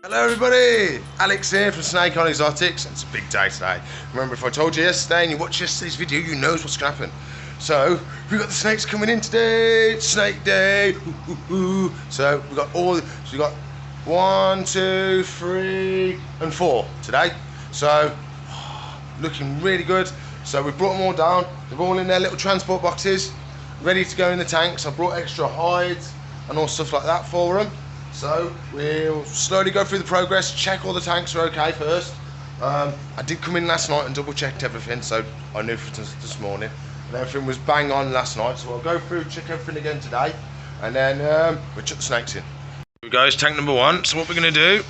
Hello everybody, Alex here from Snake on Exotics. It's a big day today. Remember, if I told you yesterday and you watched yesterday's video, you know what's going to happen. So we've got the snakes coming in today. It's Snake Day. So we've got we got 1, 2, 3 and 4 today. So looking really good. So we've brought them all down. They're all in their little transport boxes, ready to go in the tanks. I've brought extra hides and all stuff like that for them. So we'll slowly go through the progress, check all the tanks are okay first. I did come in last night and double checked everything, so I knew for this morning. And everything was bang on last night, so I'll go through, check everything again today, and then we'll chuck the snakes in. Here we go, it's tank number 1. So what we're going to do,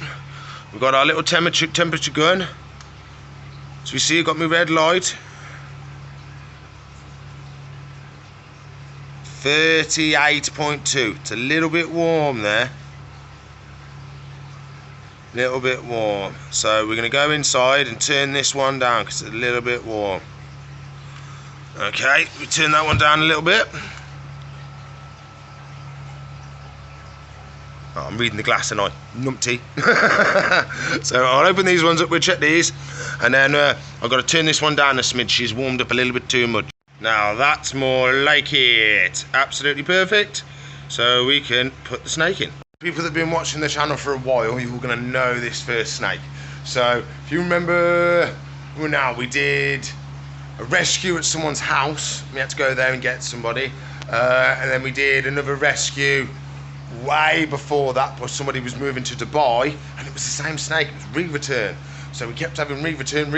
we've got our little temperature gun. So you see, I've got my red light. 38.2, it's a little bit warm there. Little bit warm, so we're going to go inside and turn this one down because it's a little bit warm. Okay, we turn that one down a little bit. Oh, I'm reading the glass and I numpty. So I'll open these ones up, we'll check these, and then I've got to turn this one down a smidge. She's warmed up a little bit too much. Now that's more like it. Absolutely perfect. So we can put the snake in. People that have been watching the channel for a while, you're going to know this first snake. So if you remember, we did a rescue at someone's house. We had to go there and get somebody, and then we did another rescue way before that, but somebody was moving to Dubai, and it was the same snake. It was re-return. So we kept having re-return.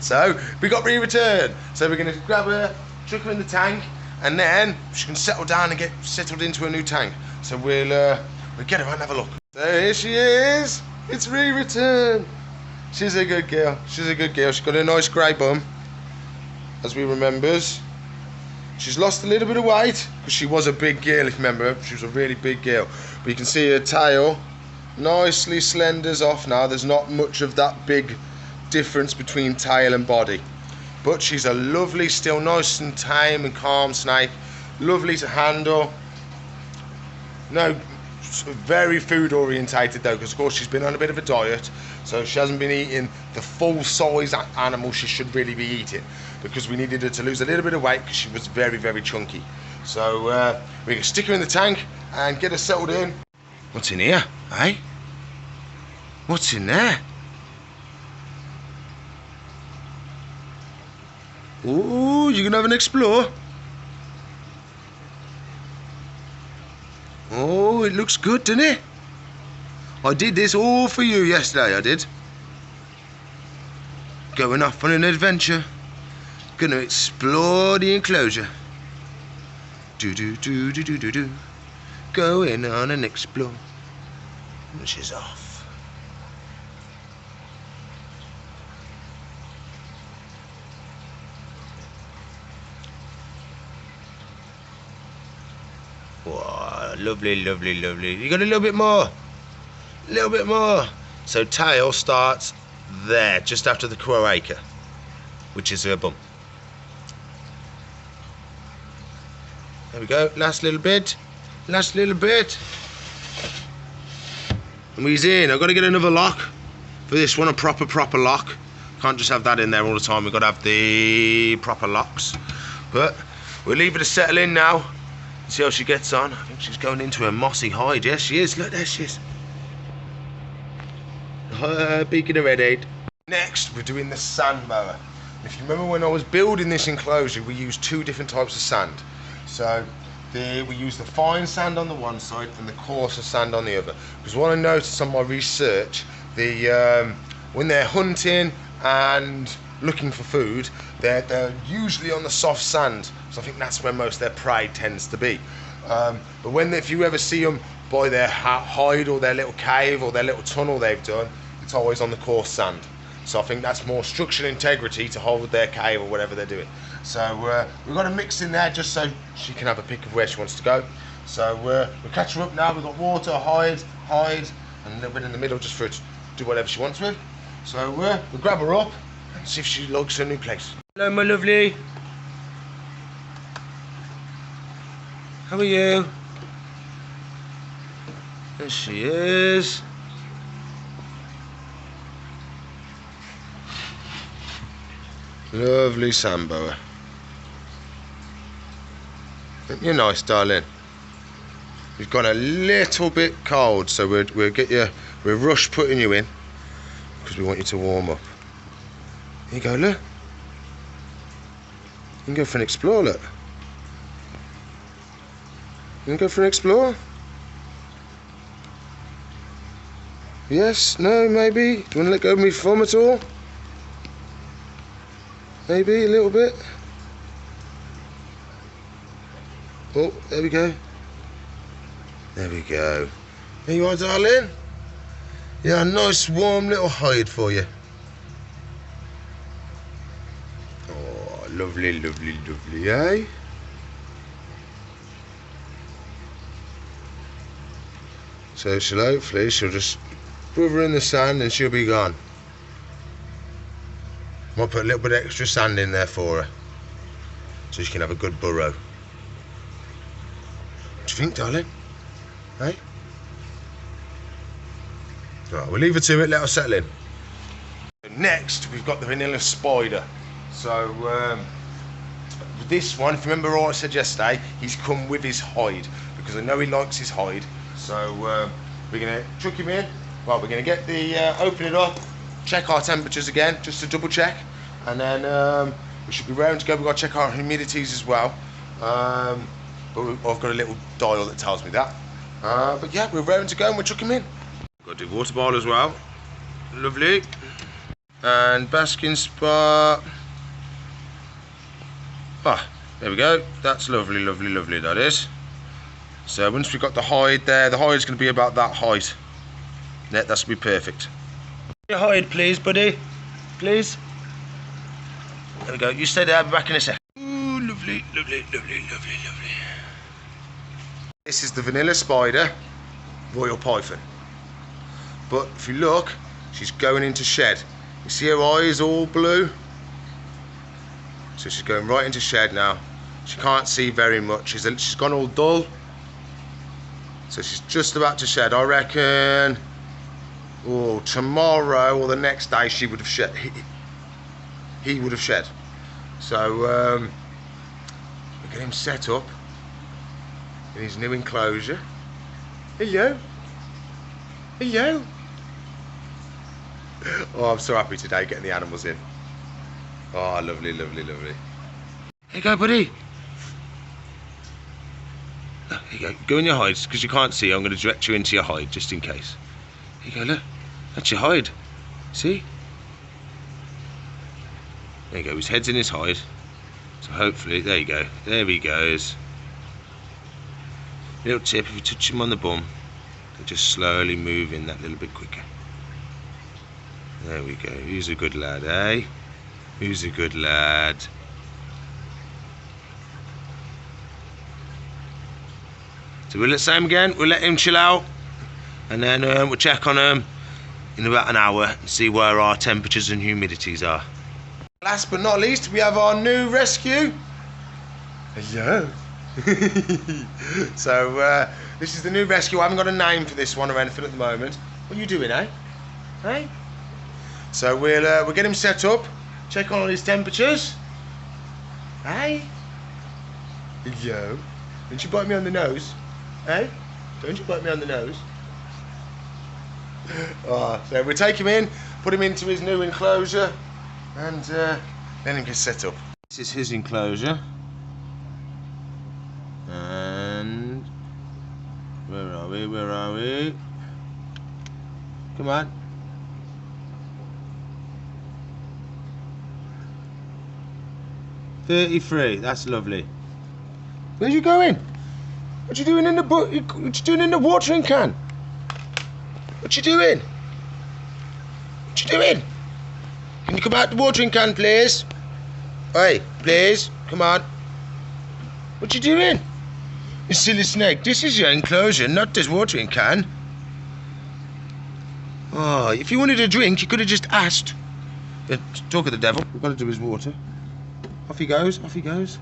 So we got re-return. So we're going to grab her, chuck her in the tank, and then she can settle down and get settled into a new tank. So we'll get her out and have a look. So here she is. It's re-return. She's a good girl. She's a good girl. She's got a nice grey bum, as we remembers. She's lost a little bit of weight because she was a big girl. If you remember, she was a really big girl. But you can see her tail nicely slenders off now. There's not much of that big difference between tail and body. But she's a lovely, still nice and tame and calm snake. Lovely to handle. No, very food orientated though, because of course she's been on a bit of a diet, so she hasn't been eating the full size animal she should really be eating, because we needed her to lose a little bit of weight because she was very, very chunky. So we can stick her in the tank and get her settled in. What's in here, eh? What's in there? Oh, you can have an explore. Oh, it looks good, doesn't it? I did this all for you yesterday, I did. Going off on an adventure. Gonna explore the enclosure. Do. Going on an explore. And she's off. Wow, lovely, lovely, lovely. You got a little bit more. A little bit more. So tail starts there, just after the cloaca, which is her bum. There we go. Last little bit. Last little bit. And we's in. I've got to get another lock for this one, a proper lock. Can't just have that in there all the time. We've got to have the proper locks. But we'll leave her to settle in now. See how she gets on. I think she's going into a mossy hide. Yes, she is. Look, there she is. Beak in a red head. Next, we're doing the sand mower. If you remember when I was building this enclosure, we used 2 different types of sand. So we use the fine sand on the one side and the coarser sand on the other. Because what I noticed on my research, when they're hunting and looking for food, they're usually on the soft sand. So I think that's where most of their prey tends to be. But if you ever see them by their hide or their little cave or their little tunnel they've done, it's always on the coarse sand. So I think that's more structural integrity to hold their cave or whatever they're doing. So we've got a mix in there just so she can have a pick of where she wants to go. So we'll catch her up now. We've got water, hide, and a little bit in the middle just for her to do whatever she wants with. So we'll grab her up and see if she likes her new place. Hello, my lovely. How are you? There she is. Lovely sandboa. Isn't you nice, darling? You've gone a little bit cold, so we'll get you. We'll rush putting you in because we want you to warm up. Here you go, look. You can go for an explore, look. You can go for an explore. Yes, no, maybe. Do you want to let go of me thumb at all? Maybe a little bit. Oh, there we go. There we go. There you are, darling. Yeah, a nice warm little hide for you. Oh, lovely, lovely, lovely, eh? So hopefully she'll just put her in the sand and she'll be gone. Might put a little bit of extra sand in there for her so she can have a good burrow. What do you think, darling? Hey? Right, we'll leave her to it, let her settle in. Next, we've got the vanilla spider. So, this one, if you remember what I said yesterday, he's come with his hide because I know he likes his hide. So, we're going to chuck him in. Well, we're going to get the, open it up, check our temperatures again, just to double check. And then we should be round to go. We've got to check our humidities as well. But I've got a little dial that tells me that. But yeah, we're round to go and we'll chuck him in. Got to do water bowl as well. Lovely. And basking spot. Ah, there we go. That's lovely, lovely, lovely, that is. So once we've got the hide there, the hide's going to be about that height. Yeah, that's going to be perfect. Your hide, please, buddy. Please. There we go. You stay there, I'll be back in a sec. Ooh, lovely, lovely, lovely, lovely, lovely. This is the vanilla spider, royal python. But if you look, she's going into shed. You see her eyes all blue? So she's going right into shed now. She can't see very much. She's gone all dull. So she's just about to shed. I reckon, oh, tomorrow or the next day she would have shed. He would have shed. So we'll get him set up in his new enclosure. Hello. Hello. Oh, I'm so happy today getting the animals in. Oh, lovely, lovely, lovely. Here you go, buddy. Here you go. Go in your hide, because you can't see. I'm going to direct you into your hide, just in case. Here you go, look. That's your hide. See? There you go. His head's in his hide. So hopefully, there you go. There he goes. Little tip, if you touch him on the bum, they'll just slowly move in that little bit quicker. There we go. He's a good lad, eh? Who's a good lad? So we'll let Sam again. We'll let him chill out, and then we'll check on him in about an hour and see where our temperatures and humidities are. Last but not least, we have our new rescue. Hello. So this is the new rescue. I haven't got a name for this one or anything at the moment. What are you doing, eh? Hey? So we'll get him set up. Check on all his temperatures. Hey? Hello. Don't you bite me on the nose? Hey? Don't you bite me on the nose? Oh, so we'll take him in, put him into his new enclosure, and let him get set up. This is his enclosure. And where are we? Where are we? Come on. $33. That's lovely. Where you going? What you doing in the what you doing in the watering can? What you doing? What you doing? Can you come out the watering can, please? Hey, please, come on. What you doing? You silly snake. This is your enclosure, not this watering can. Oh, if you wanted a drink, you could have just asked. Talk of the devil. We've got to do his water. Off he goes. Off he goes.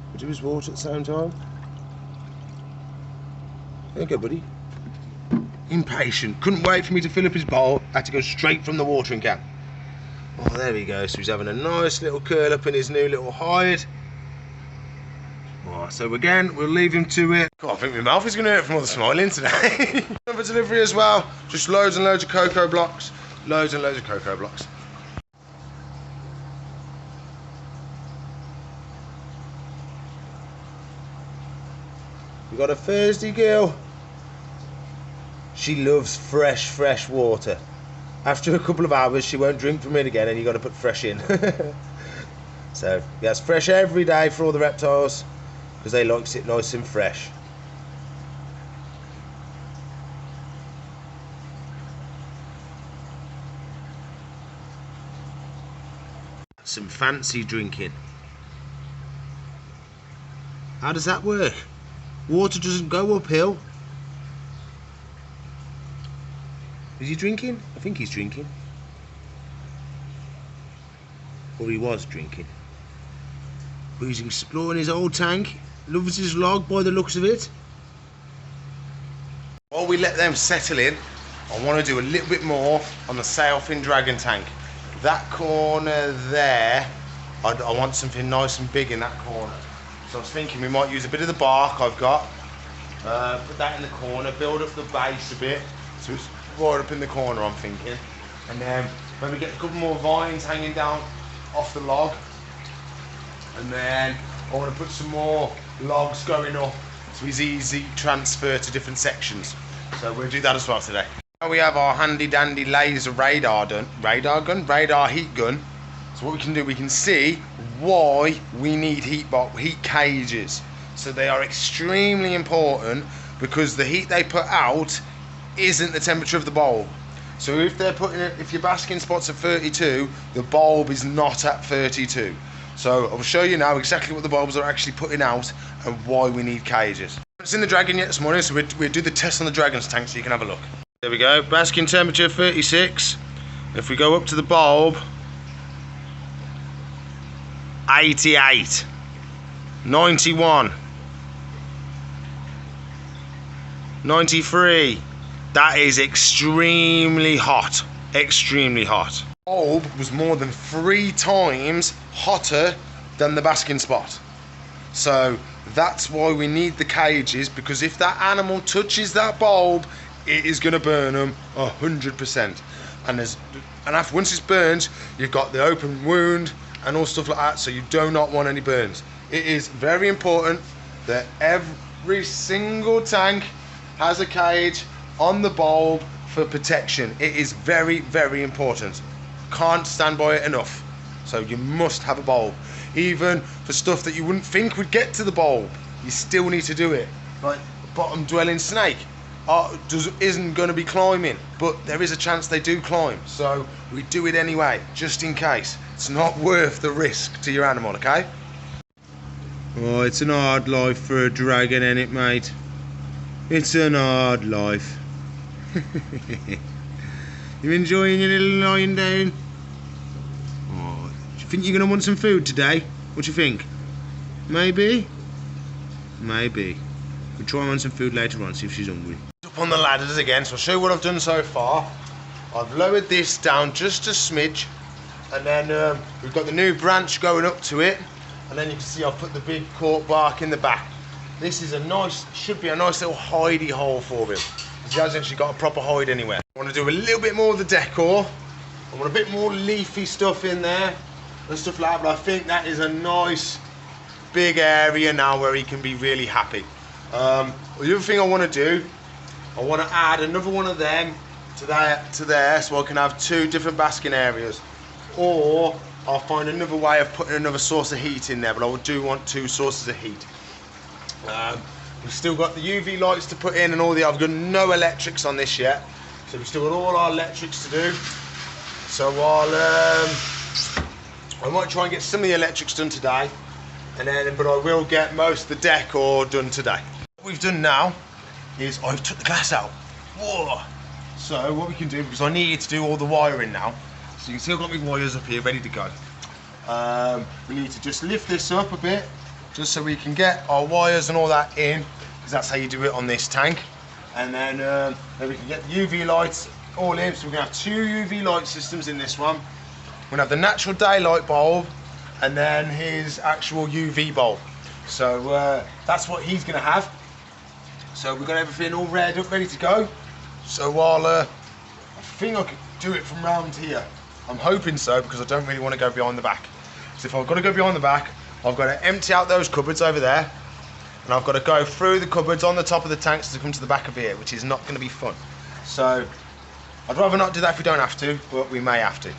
We'll do his water at the same time. There you go, buddy. Impatient. Couldn't wait for me to fill up his bowl. Had to go straight from the watering can. Oh, there we go. So he's having a nice little curl up in his new little hide. Oh, so again, we'll leave him to it. God, I think my mouth is going to hurt from all the smiling today. For delivery as well. Just loads and loads of cocoa blocks. Loads and loads of cocoa blocks. We've got a Thursday girl. She loves fresh water. After a couple of hours, she won't drink from it again, and you've got to put fresh in. So, yes, fresh every day for all the reptiles, because they like it nice and fresh. Some fancy drinking. How does that work? Water doesn't go uphill. Is he drinking? I think he's drinking. Or he was drinking. But he's exploring his old tank. Loves his log by the looks of it. While we let them settle in, I want to do a little bit more on the Sailfin dragon tank. That corner there, I want something nice and big in that corner. So I was thinking we might use a bit of the bark I've got. Put that in the corner, build up the base a bit. So it's right up in the corner, I'm thinking. And then when we get a couple more vines hanging down off the log, and then I want to put some more logs going up so it's easy transfer to different sections. So we'll do that as well today. Now we have our handy dandy laser radar heat gun. So what we can do, we can see why we need heat cages. So they are extremely important because the heat they put out isn't the temperature of the bulb. So if they're putting it, if your basking spot's at 32, the bulb is not at 32. So I'll show you now exactly what the bulbs are actually putting out and why we need cages. It's in the Dragon yet this morning, so we'll do the test on the Dragon's tank so you can have a look. There we go, basking temperature 36. If we go up to the bulb, 88, 91, 93. That is extremely hot, extremely hot. The bulb was more than 3 times hotter than the basking spot. So that's why we need the cages, because if that animal touches that bulb, it is going to burn them 100%. And after, once it's burned, you've got the open wound and all stuff like that, so you do not want any burns. It is very important that every single tank has a cage on the bulb for protection. It is very important. Can't stand by it enough. So you must have a bulb. Even for stuff that you wouldn't think would get to the bulb, you still need to do it. Like a bottom dwelling snake isn't going to be climbing, but there is a chance they do climb. So we do it anyway, just in case. It's not worth the risk to your animal, okay? Oh, it's an hard life for a dragon, ain't it, mate? It's an hard life. You enjoying your little lying down? Oh, do you think you're going to want some food today? What do you think? Maybe? Maybe. We'll try and run some food later on, see if she's hungry. Up on the ladders again, so I'll show you what I've done so far. I've lowered this down just a smidge, and then we've got the new branch going up to it, and then you can see I've put the big cork bark in the back. This is a nice, should be a nice little hidey hole for him, because he hasn't actually got a proper hide anywhere. I want to do a little bit more of the decor. I want a bit more leafy stuff in there and stuff like that, but I think that is a nice big area now where he can be really happy. The other thing I want to do, I want to add another one of them to there so I can have 2 different basking areas, or I'll find another way of putting another source of heat in there, but I do want 2 sources of heat. We've still got the UV lights to put in and all the, I've got no electrics on this yet, so we've still got all our electrics to do. So I might try and get some of the electrics done today, but I will get most of the decor done today. What we've done now is I've took the glass out. Whoa! So what we can do, because I needed to do all the wiring now, so you can see I've got my wires up here ready to go. We need to just lift this up a bit, just so we can get our wires and all that in, because that's how you do it on this tank. And then we can get the UV lights all in, so we're going to have 2 UV light systems in this one. We're gonna have the natural daylight bulb and then his actual UV bulb. So that's what he's gonna have. So we've got everything all reared up, ready to go. So I think I could do it from round here. I'm hoping so, because I don't really want to go behind the back. So if I've got to go behind the back, I've got to empty out those cupboards over there, and I've got to go through the cupboards on the top of the tanks to come to the back of here, which is not going to be fun. So I'd rather not do that if we don't have to, but we may have to.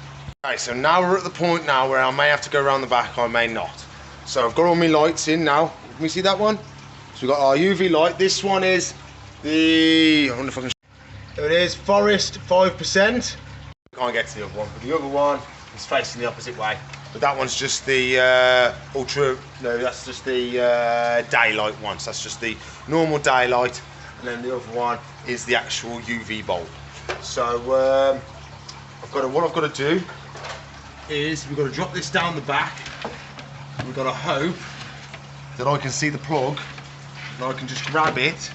Okay, so now we're at the point now where I may have to go around the back, I may not. So I've got all my lights in now. Can we see that one? So we've got our UV light. This one is the, I wonder if I can, there it is, Forest 5%. Can't get to the other one, but the other one is facing the opposite way. But that one's just the ultra, no, that's just the daylight one. So that's just the normal daylight, and then the other one is the actual UV bulb. So what I've got to do is we've got to drop this down the back. We've got to hope that I can see the plug, and I can just grab it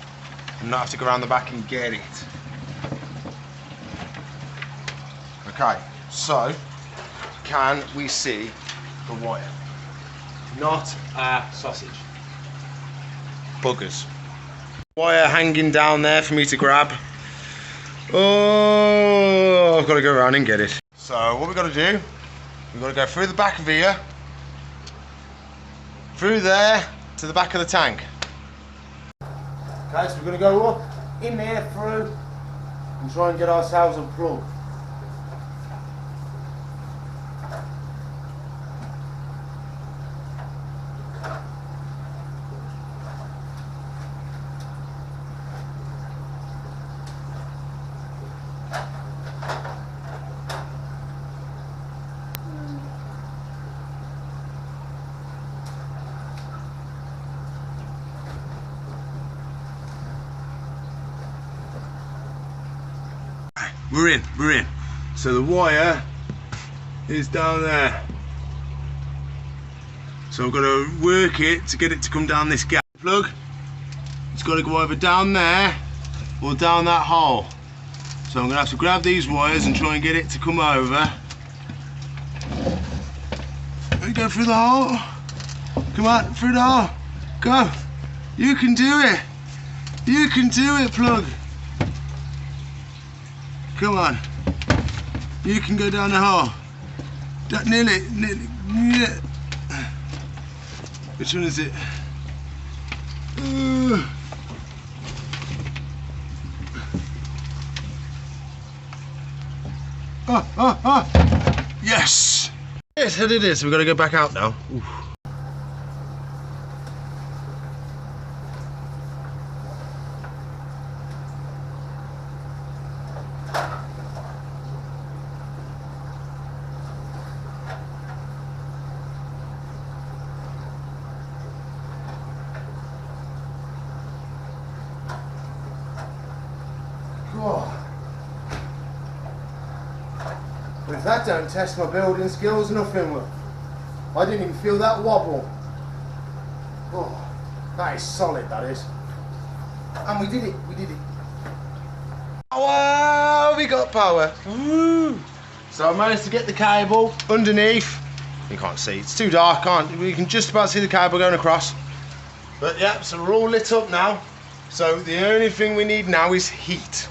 and not have to go around the back and get it. Okay, so can we see the wire? Not a sausage. Buggers. Wire hanging down there for me to grab. Oh, I've got to go around and get it. So what we've got to do, we've got to go through the back of here, through there to the back of the tank. Okay, so we're going to go up, in there, through, and try and get ourselves a plug. We're in. So the wire is down there. So I've got to work it to get it to come down this gap. Plug, it's got to go either down there or down that hole. So I'm going to have to grab these wires and try and get it to come over. Let me go through the hole. Come on, through the hole. Go. You can do it. You can do it, plug. Come on, you can go down the hole. Nearly, yeah. Which one is it? Yes! Yes, it is. We've got to go back out now. Oof. But if that don't test my building skills, nothing will. I didn't even feel that wobble. Oh, that is solid, that is. And we did it. Wow, we got power. Woo. So I managed to get the cable underneath. You can't see, it's too dark, we can just about see the cable going across. But yeah, so we're all lit up now. So the only thing we need now is heat.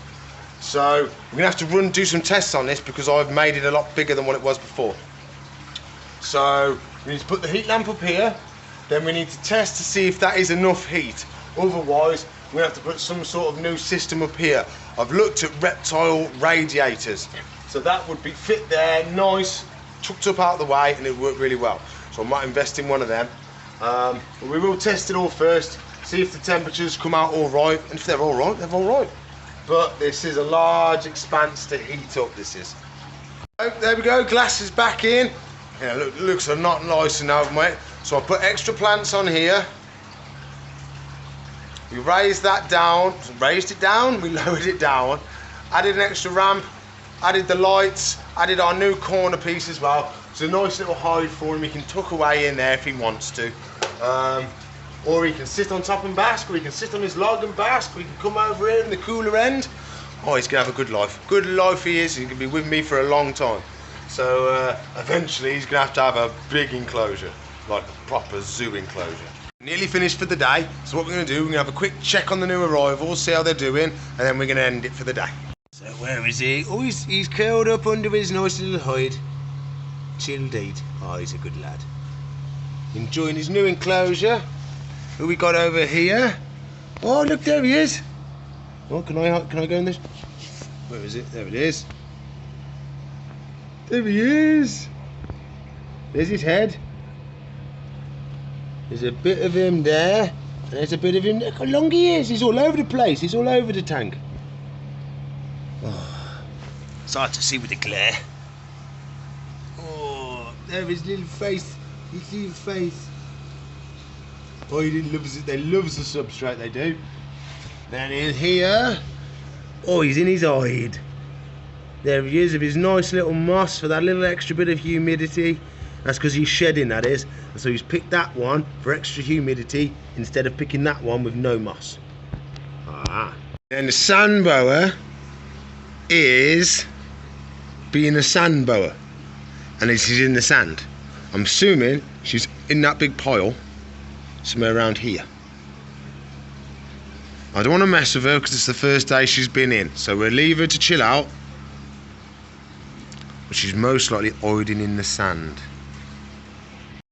So we're gonna have to do some tests on this because I've made it a lot bigger than what it was before. So we need to put the heat lamp up here, then we need to test to see if that is enough heat. Otherwise, we're gonna have to put some sort of new system up here. I've looked at reptile radiators. So that would be fit there, nice, tucked up out of the way, and it would work really well. So I might invest in one of them. But we will test it all first, see if the temperatures come out all right, and if they're all right, they're all right. But this is a large expanse to heat up, this is. Oh, there we go, glass is back in. Yeah, looks a lot nicer now, mate. So I put extra plants on here. We raised that down, raised it down, we lowered it down, added an extra ramp, added the lights, added our new corner piece as well. It's a nice little hide for him, he can tuck away in there if he wants to. Or he can sit on top and bask, or he can sit on his log and bask, or he can come over here in the cooler end. Oh, he's gonna have a good life. Good life he is, he's gonna be with me for a long time. So eventually he's going to have a big enclosure, like a proper zoo enclosure. Nearly finished for the day, so what we're going to do, we're going to have a quick check on the new arrivals, see how they're doing, and then we're going to end it for the day. So where is he? Oh, he's curled up under his nice little hide. Chilled eat. Oh, he's a good lad. Enjoying his new enclosure. Who we got over here? Oh, look, there he is. Oh, can I go in this? Where is it? There it is. There he is. There's his head. There's a bit of him there. And there's a bit of him. Look how long he is. He's all over the place. He's all over the tank. Oh, it's hard to see with the glare. Oh, there his little face. His little face. Oh, he loves it. They loves the substrate. They do. Then in here. Oh, he's in his hide. There he is with his nice little moss for that little extra bit of humidity. That's because he's shedding, that is. And so he's picked that one for extra humidity instead of picking that one with no moss. Ah. And the sand boa is being a sand boa. And she's in the sand. I'm assuming she's in that big pile somewhere around here. I don't want to mess with her because it's the first day she's been in. So we'll leave her to chill out. But she's most likely hiding in the sand.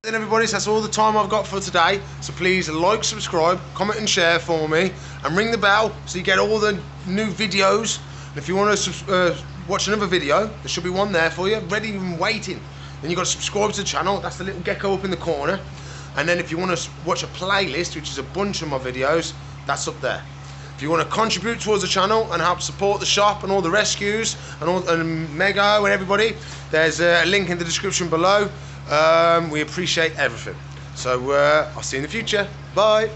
Then everybody, so that's all the time I've got for today. So please like, subscribe, comment and share for me. And ring the bell so you get all the new videos. And if you want to watch another video, there should be one there for you, ready and waiting. Then you've got to subscribe to the channel. That's the little gecko up in the corner. And then if you want to watch a playlist, which is a bunch of my videos, that's up there. If you want to contribute towards the channel and help support the shop and all the rescues and Mego and everybody, there's a link in the description below. We appreciate everything. So I'll see you in the future. Bye.